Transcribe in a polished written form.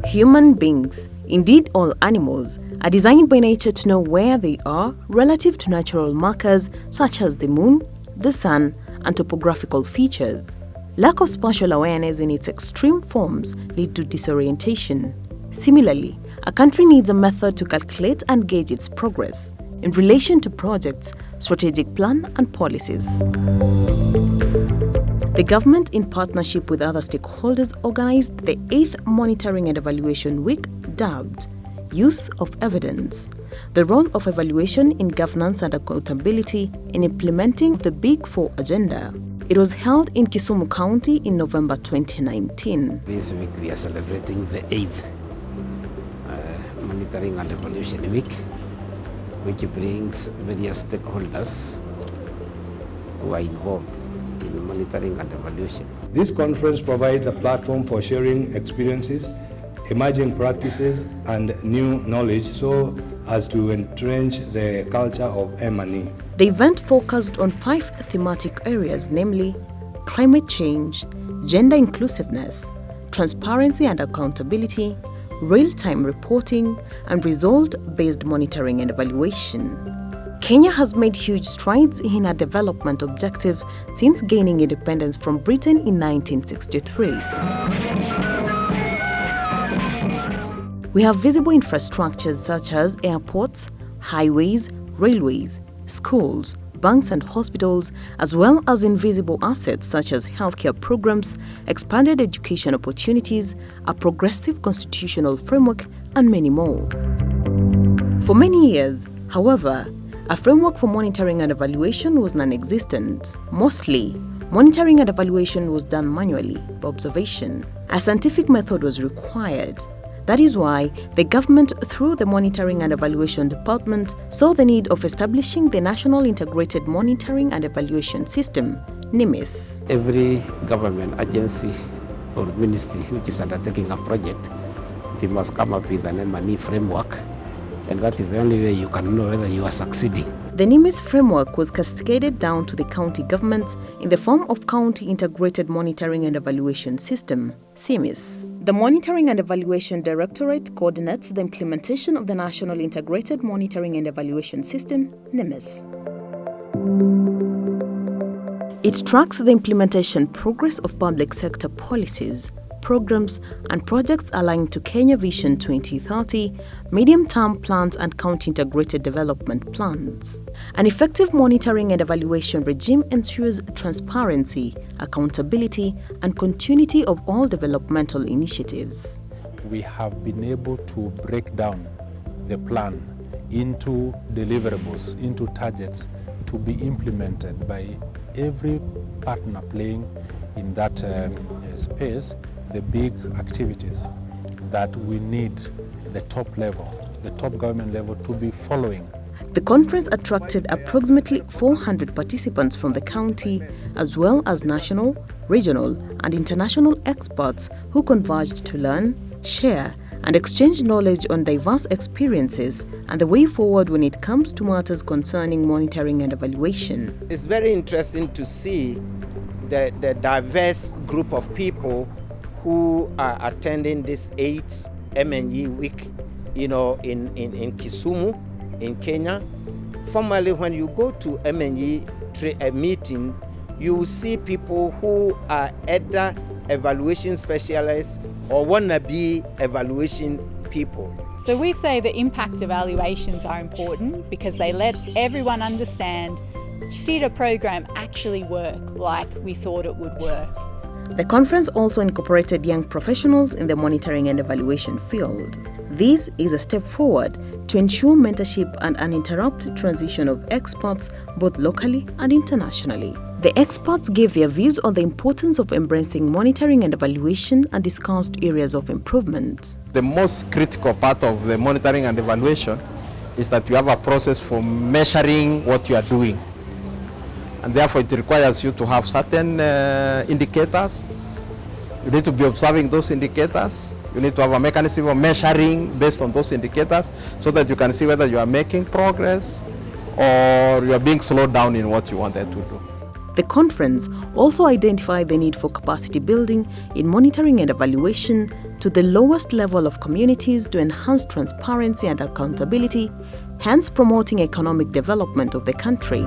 Human beings, indeed all animals, are designed by nature to know where they are relative to natural markers such as the moon, the sun, and topographical features. Lack of spatial awareness in its extreme forms lead to disorientation. Similarly, a country needs a method to calculate and gauge its progress in relation to projects, strategic plan, and policies. The government, in partnership with other stakeholders, organized the 8th Monitoring and Evaluation Week, dubbed Use of Evidence, the role of evaluation in governance and accountability in implementing the Big Four agenda. It was held in Kisumu County in November 2019. This week we are celebrating the 8th Monitoring and Evaluation Week, which brings various stakeholders who are involved in monitoring and evaluation. This conference provides a platform for sharing experiences, emerging practices, and new knowledge so as to entrench the culture of M&E. The event focused on 5 thematic areas, namely climate change, gender inclusiveness, transparency and accountability, real-time reporting, and result-based monitoring and evaluation. Kenya has made huge strides in her development objectives since gaining independence from Britain in 1963. We have visible infrastructures such as airports, highways, railways, schools, banks and hospitals, as well as invisible assets such as healthcare programs, expanded education opportunities, a progressive constitutional framework, and many more. For many years, however, a framework for monitoring and evaluation was non-existent. Mostly, monitoring and evaluation was done manually, by observation. A scientific method was required. That is why the government, through the Monitoring and Evaluation Department, saw the need of establishing the National Integrated Monitoring and Evaluation System, NIMS. Every government agency or ministry which is undertaking a project, they must come up with an M&E framework, and that is the only way you can know whether you are succeeding. The NIMS framework was cascaded down to the county governments in the form of County Integrated Monitoring and Evaluation System, CIMIS. The Monitoring and Evaluation Directorate coordinates the implementation of the National Integrated Monitoring and Evaluation System, NIMS. It tracks the implementation progress of public sector policies, programs, and projects aligned to Kenya Vision 2030, medium-term plans, and county integrated development plans. An effective monitoring and evaluation regime ensures transparency, accountability, and continuity of all developmental initiatives. We have been able to break down the plan into deliverables, into targets to be implemented by every partner playing in that space, the big activities that we need the top level, the top government level to be following. The conference attracted approximately 400 participants from the county, as well as national, regional, and international experts who converged to learn, share, and exchange knowledge on diverse experiences and the way forward when it comes to matters concerning monitoring and evaluation. It's very interesting to see the diverse group of people who are attending this 8th M&E week, in Kisumu, in Kenya. Formally, when you go to M&E meeting, you will see people who are either evaluation specialists or wannabe evaluation people. So we say the impact evaluations are important because they let everyone understand, did a program actually work like we thought it would work? The conference also incorporated young professionals in the monitoring and evaluation field. This is a step forward to ensure mentorship and uninterrupted transition of experts both locally and internationally. The experts gave their views on the importance of embracing monitoring and evaluation and discussed areas of improvement. The most critical part of the monitoring and evaluation is that you have a process for measuring what you are doing. And therefore it requires you to have certain indicators. You need to be observing those indicators. You need to have a mechanism of measuring based on those indicators so that you can see whether you are making progress, or you are being slowed down in what you wanted to do. The conference also identified the need for capacity building in monitoring and evaluation to the lowest level of communities to enhance transparency and accountability, hence promoting economic development of the country.